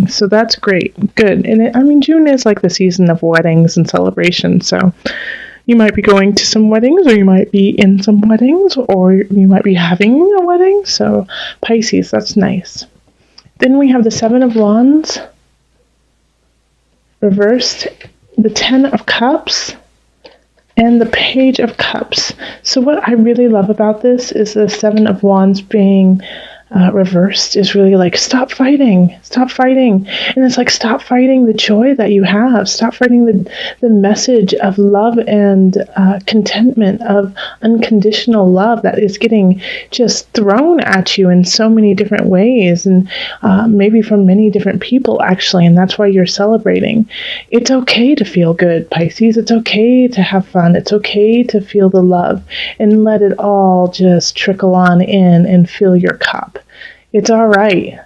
weddings. So that's great. Good. And June is like the season of weddings and celebrations. So you might be going to some weddings, or you might be in some weddings, or you might be having a wedding. So Pisces, that's nice. Then we have the Seven of Wands reversed, the Ten of Cups, and the Page of Cups. So what I really love about this is the Seven of Wands being reversed is really like, stop fighting. And it's like, stop fighting the joy that you have. Stop fighting the message of love and contentment, of unconditional love that is getting just thrown at you in so many different ways, and maybe from many different people, actually. And that's why you're celebrating. It's okay to feel good, Pisces. It's okay to have fun. It's okay to feel the love and let it all just trickle on in and fill your cup. It's all right.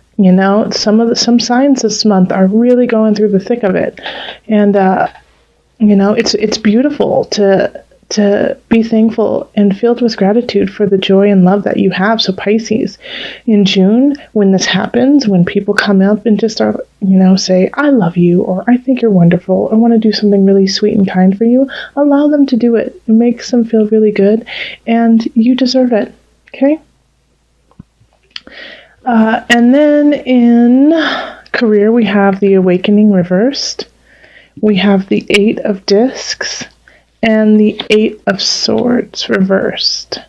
Some signs this month are really going through the thick of it. And, it's beautiful to be thankful and filled with gratitude for the joy and love that you have. So Pisces, in June, when this happens, when people come up and just start, say, I love you, or I think you're wonderful, I want to do something really sweet and kind for you, allow them to do it. It makes them feel really good, and you deserve it. Okay? And then in career, we have the Awakening reversed. We have the Eight of Discs and the Eight of Swords reversed.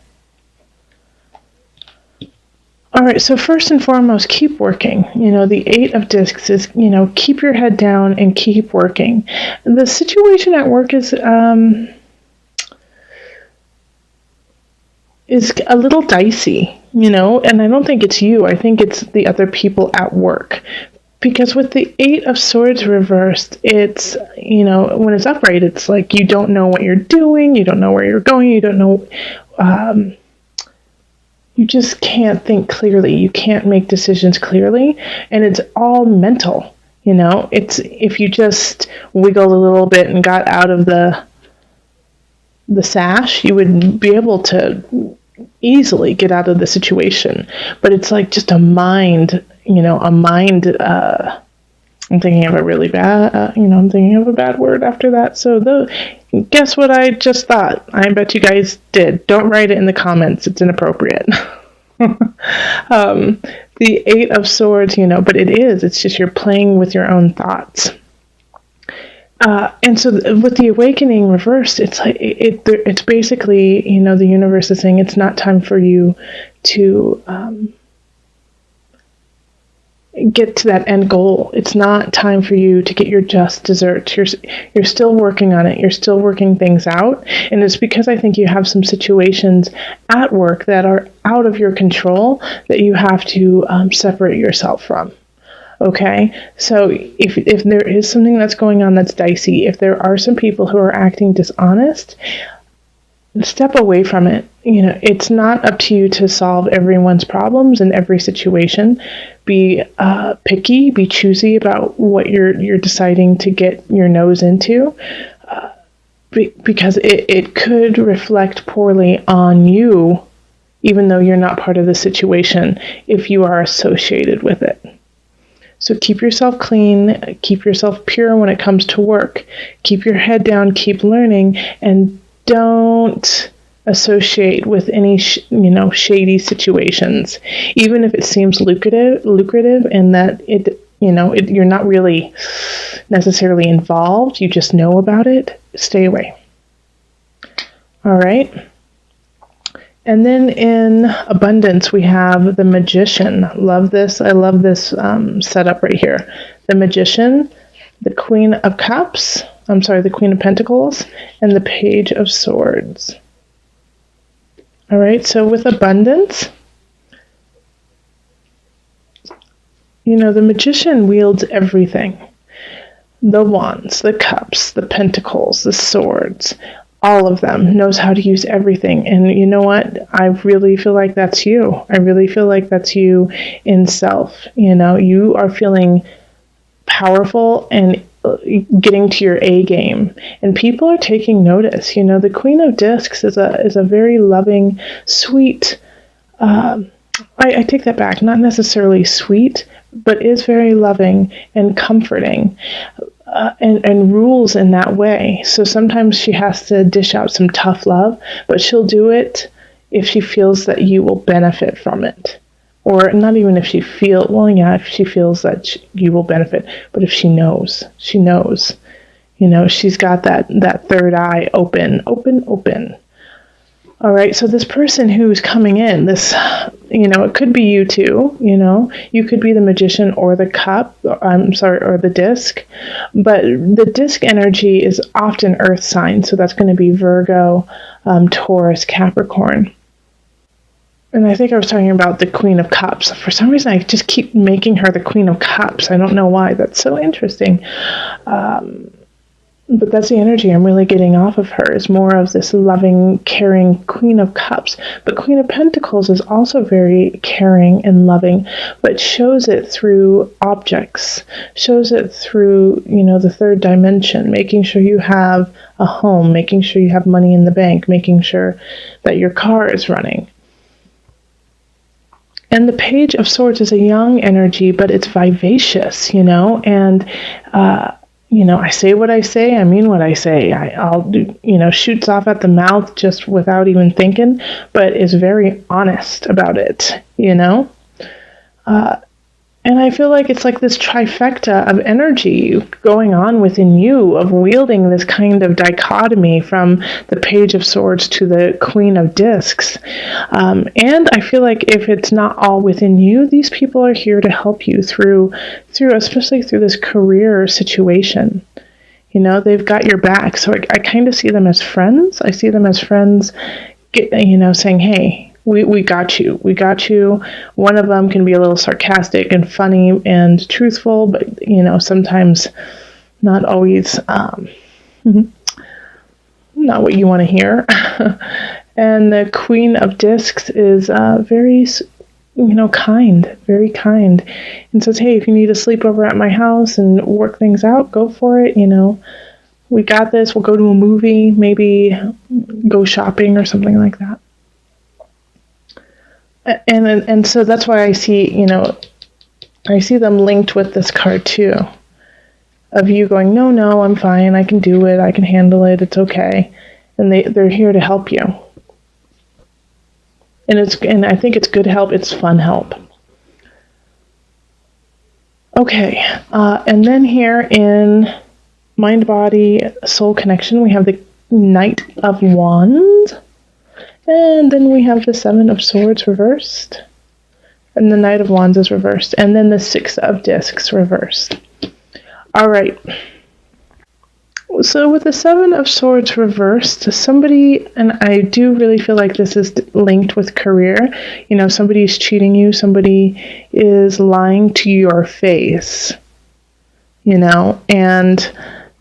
All right, so first and foremost, keep working. The Eight of Discs is, keep your head down and keep working. The situation at work is a little dicey, and I don't think it's you. I think it's the other people at work. Because with the Eight of Swords reversed, it's, when it's upright, it's like you don't know what you're doing, you don't know where you're going, you don't know, you just can't think clearly, you can't make decisions clearly, and it's all mental, It's, if you just wiggled a little bit and got out of the sash, you would be able to easily get out of the situation. But it's like just a mind, I'm thinking of a really bad, I'm thinking of a bad word after that. So guess what I just thought? I bet you guys did. Don't write it in the comments. It's inappropriate. The Eight of Swords, but it's just you're playing with your own thoughts. And so with the Awakening reversed, it's like it's basically, the universe is saying it's not time for you to get to that end goal. It's not time for you to get your just desserts. You're still working on it. You're still working things out. And it's because I think you have some situations at work that are out of your control that you have to separate yourself from. Okay, so if there is something that's going on that's dicey, if there are some people who are acting dishonest, step away from it. It's not up to you to solve everyone's problems in every situation. Be picky, be choosy about what you're deciding to get your nose into, because it could reflect poorly on you, even though you're not part of the situation, if you are associated with it. So keep yourself clean, keep yourself pure when it comes to work. Keep your head down, keep learning, and don't associate with any shady situations, even if it seems lucrative, and that you're not really necessarily involved. You just know about it. Stay away. All right. And then in abundance, we have the Magician. Love this. I love this setup right here. The Magician, the Queen of Cups, the Queen of Pentacles, and the Page of Swords. All right, so with abundance, the Magician wields everything. The wands, the cups, the pentacles, the swords, all of them, knows how to use everything. And you know what? I really feel like that's you. I really feel like that's you in self. You are feeling powerful and getting to your A game. And people are taking notice. The Queen of Discs is a very loving, sweet, I take that back, not necessarily sweet, but is very loving and comforting, and rules in that way. So sometimes she has to dish out some tough love, but she'll do it if she feels that you will benefit from it. Or not even if she feels, well, yeah, if she feels that you will benefit, but if she knows, she's got that third eye open. All right, so this person who's coming in, it could be you too, you could be the magician or the cup, or the disc, but the disc energy is often earth signs, so that's going to be Virgo, Taurus, Capricorn. And I think I was talking about the Queen of Cups. For some reason, I just keep making her the Queen of Cups. I don't know why. That's so interesting. But that's the energy I'm really getting off of her, is more of this loving, caring Queen of Cups. But Queen of Pentacles is also very caring and loving, but shows it through objects, shows it through, the third dimension, making sure you have a home, making sure you have money in the bank, making sure that your car is running. And the Page of Swords is a young energy, but it's vivacious, and I say what I say, I mean what I say. I'll do, shoots off at the mouth just without even thinking, but is very honest about it, And I feel like it's like this trifecta of energy going on within you, of wielding this kind of dichotomy from the Page of Swords to the Queen of Discs. And I feel like if it's not all within you, these people are here to help you through, especially through this career situation. They've got your back. So I kind of see them as friends. I see them as friends, saying, hey, we got you. We got you. One of them can be a little sarcastic and funny and truthful, but, sometimes not always not what you want to hear. And the Queen of Discs is very, kind, very kind, and says, hey, if you need to sleep over at my house and work things out, go for it. We got this. We'll go to a movie, maybe go shopping or something like that. And so that's why I see, I see them linked with this card too, of you going, no, I'm fine, I can do it, I can handle it, it's okay, and they're here to help you. And I think it's good help, it's fun help. Okay, and then here in Mind, Body, Soul Connection, we have the Knight of Wands. And then we have the Seven of Swords reversed. And the Knight of Wands is reversed. And then the Six of Discs reversed. All right. So with the Seven of Swords reversed, somebody, and I do really feel like this is linked with career. Somebody's cheating you. Somebody is lying to your face. And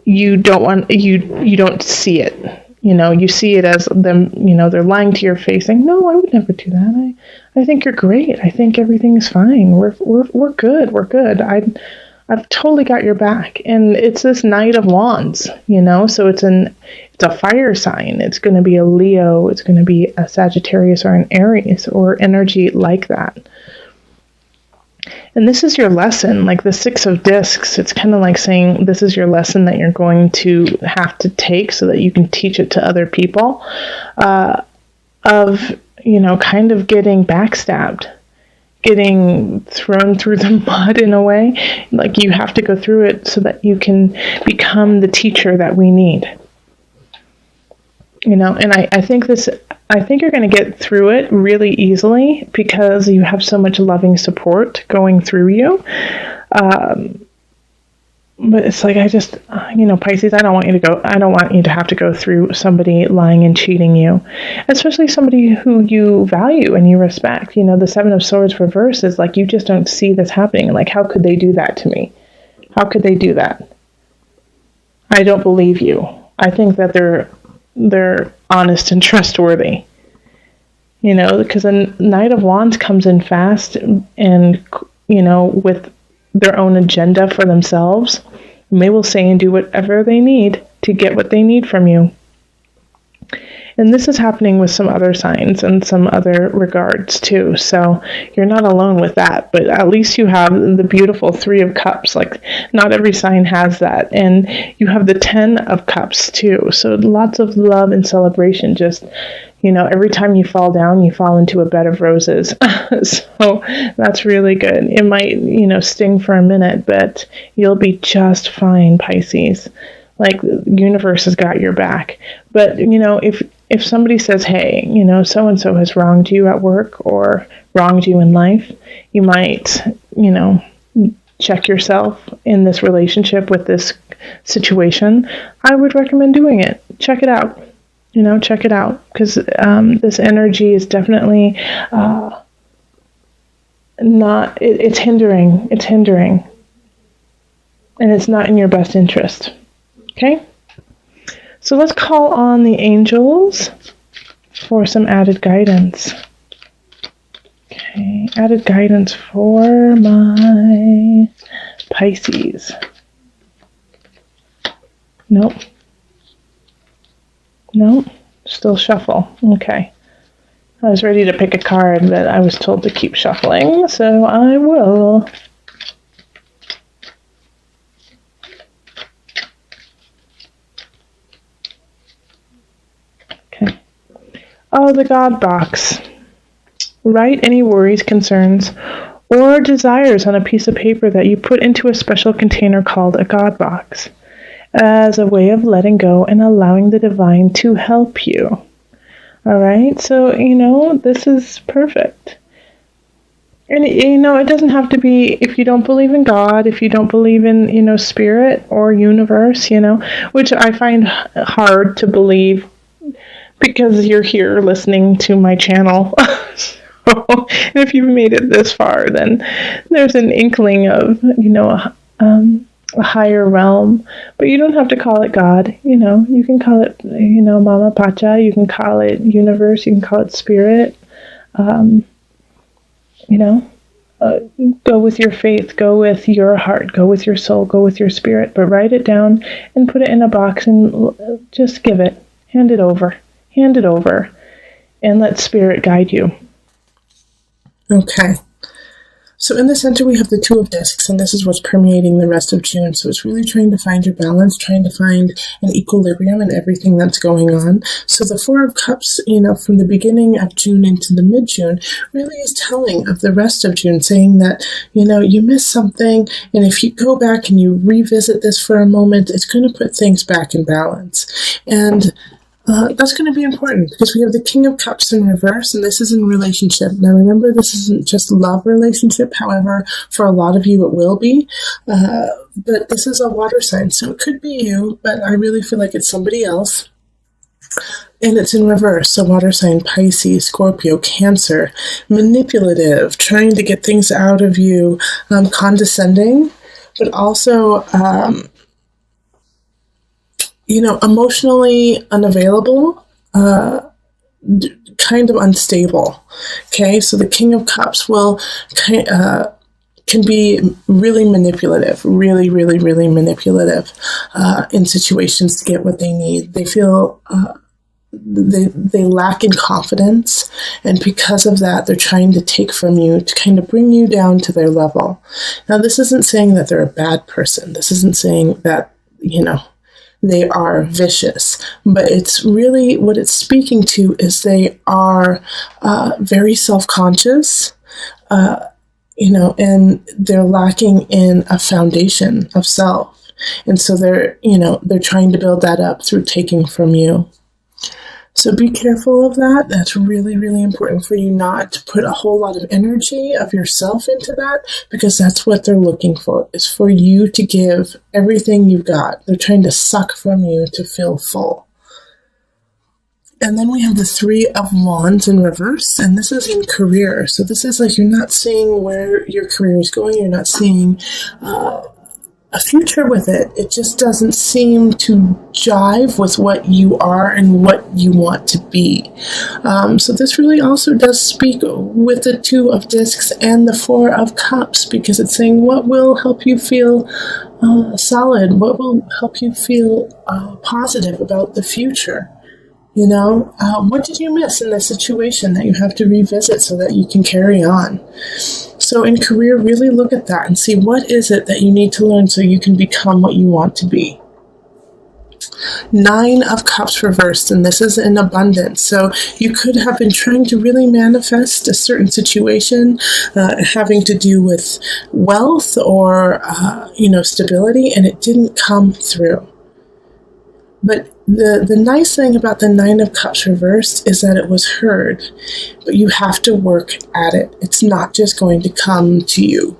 you don't see it. You see it as them, they're lying to your face, saying, no, I would never do that. I think you're great. I think everything's fine. We're good. We're good. I've totally got your back. And it's this Knight of Wands, so it's a fire sign. It's going to be a Leo. It's going to be a Sagittarius or an Aries or energy like that. And this is your lesson, like the Six of Discs. It's kind of like saying this is your lesson that you're going to have to take so that you can teach it to other people, of, kind of getting backstabbed, getting thrown through the mud in a way. Like you have to go through it so that you can become the teacher that we need. And I think you're going to get through it really easily because you have so much loving support going through you. But it's like, Pisces, I don't want you to have to go through somebody lying and cheating you, especially somebody who you value and you respect. The Seven of Swords reverse is like, you just don't see this happening. Like, how could they do that to me? How could they do that? I don't believe you. I think that they're honest and trustworthy, because the Knight of Wands comes in fast and, with their own agenda for themselves. And they will say and do whatever they need to get what they need from you. And this is happening with some other signs and some other regards too. So you're not alone with that, but at least you have the beautiful Three of Cups. Like, not every sign has that. And you have the 10 of Cups too. So lots of love and celebration. Just, every time you fall down, you fall into a bed of roses. So that's really good. It might, sting for a minute, but you'll be just fine, Pisces. Like, the universe has got your back. But, if somebody says, hey, so-and-so has wronged you at work or wronged you in life, you might, check yourself in this relationship with this situation. I would recommend doing it. Check it out. Check it out. Because this energy is definitely it's hindering. It's hindering. And it's not in your best interest. Okay? So let's call on the angels for some added guidance. Okay, added guidance for my Pisces. Nope. Still shuffle. Okay. I was ready to pick a card, but I was told to keep shuffling, so I will. Okay. Oh, the God box. Write any worries, concerns, or desires on a piece of paper that you put into a special container called a God box, as a way of letting go and allowing the divine to help you. All right, so, this is perfect. And, it doesn't have to be, if you don't believe in God, if you don't believe in, spirit or universe, which I find hard to believe because you're here listening to my channel. So, and if you've made it this far, then there's an inkling of, a higher realm, but you don't have to call it God. You can call it, Mama Pacha. You can call it universe. You can call it spirit. Go with your faith. Go with your heart. Go with your soul. Go with your spirit. But write it down and put it in a box and just give it. Hand it over. Hand it over, and let spirit guide you. Okay. So in the center, we have the Two of Discs, and this is what's permeating the rest of June. So it's really trying to find your balance, trying to find an equilibrium in everything that's going on. So the Four of Cups, from the beginning of June into the mid-June, really is telling of the rest of June, saying that, you missed something, and if you go back and you revisit this for a moment, it's going to put things back in balance. And that's going to be important because we have the King of Cups in reverse, and this is in relationship. Now, remember, this isn't just love relationship. However, for a lot of you, it will be. But this is a water sign, so it could be you, but I really feel like it's somebody else. And it's in reverse, so water sign, Pisces, Scorpio, Cancer, manipulative, trying to get things out of you, condescending, but also emotionally unavailable, kind of unstable. Okay, so the King of Cups can be really manipulative, really, really, really manipulative in situations to get what they need. They feel they lack in confidence, and because of that, they're trying to take from you to kind of bring you down to their level. Now, this isn't saying that they're a bad person. This isn't saying that, they are vicious, but it's really what it's speaking to is they are very self-conscious, and they're lacking in a foundation of self. And so they're trying to build that up through taking from you. So be careful of that. That's really, really important for you not to put a whole lot of energy of yourself into that, because that's what they're looking for, is for you to give everything you've got. They're trying to suck from you to feel full. And then we have the Three of Wands in reverse, and this is in career. So this is like you're not seeing where your career is going. You're not seeing a future with it. It just doesn't seem to jive with what you are and what you want to be. So this really also does speak with the Two of Discs and the Four of Cups, because it's saying what will help you feel solid, what will help you feel positive about the future. What did you miss in this situation that you have to revisit so that you can carry on? So in career, really look at that and see what is it that you need to learn so you can become what you want to be. 9 of Cups reversed, and this is in abundance. So you could have been trying to really manifest a certain situation having to do with wealth or, stability, and it didn't come through. But the nice thing about the 9 of Cups reversed is that it was heard, but you have to work at it. It's not just going to come to you.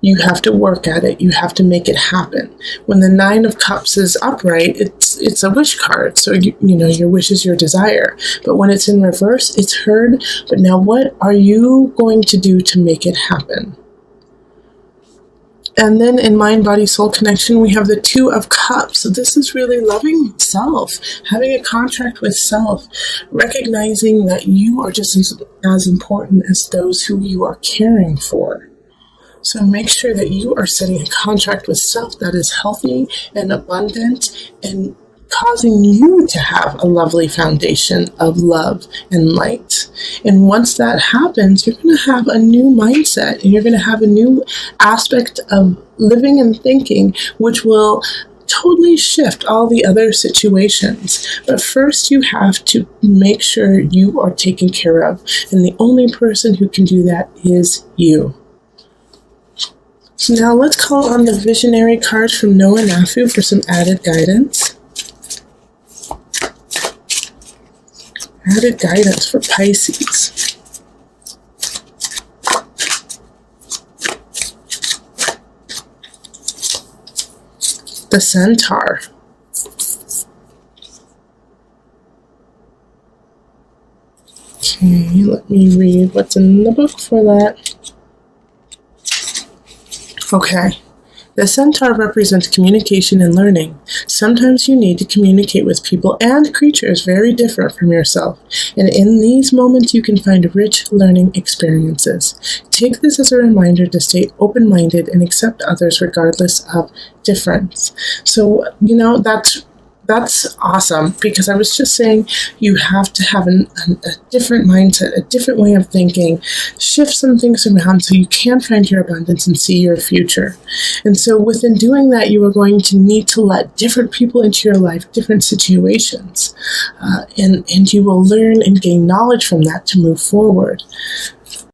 You have to work at it. You have to make it happen. When the 9 of Cups is upright, it's a wish card. So, your wish is your desire. But when it's in reverse, it's heard. But now what are you going to do to make it happen? And then in mind, body, soul connection, we have the 2 of Cups. So this is really loving self, having a contract with self, recognizing that you are just as important as those who you are caring for. So make sure that you are setting a contract with self that is healthy and abundant and causing you to have a lovely foundation of love and light. And once that happens, you're going to have a new mindset and you're going to have a new aspect of living and thinking, which will totally shift all the other situations. But first you have to make sure you are taken care of. And the only person who can do that is you. So now let's call on the visionary cards from Noah Nafu for some added guidance. Added guidance for Pisces. The Centaur. Okay, let me read what's in the book for that. Okay. The Centaur represents communication and learning. Sometimes you need to communicate with people and creatures very different from yourself, and in these moments you can find rich learning experiences. Take this as a reminder to stay open-minded and accept others regardless of difference. So, that's awesome, because I was just saying you have to have a different mindset, a different way of thinking, shift some things around so you can find your abundance and see your future. And so within doing that, you are going to need to let different people into your life, different situations, and you will learn and gain knowledge from that to move forward.